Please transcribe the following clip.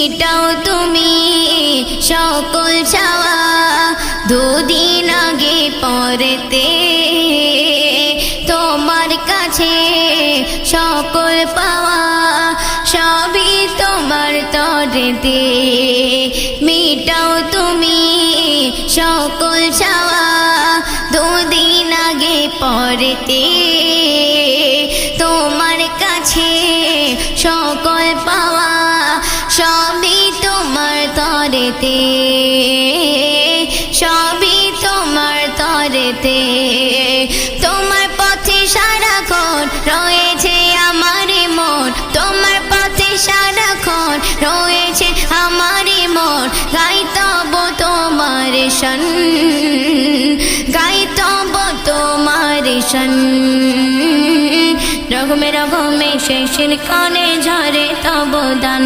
মিটাও তুমি সকল চাওয়া দুদিন আগে পরেতে তোমার কাছে সকল পাওয়া সবই তোমার তরেতে মিটাও তুমি সকল চাওয়া দুদিন আগে পরেতে তোমার কাছে সকল পাওয়া সবই তোমার তরেতে সবই তোমার তরেতে তোমার পথে সারাক্ষণ রয়েছে আমার মন তোমার পথে সারাক্ষণ রয়েছে আমার মন গাই তব তোমার শান গাই তব তোমার শান রঘমে রঘমে শেষের কানে ঝরে তব দান।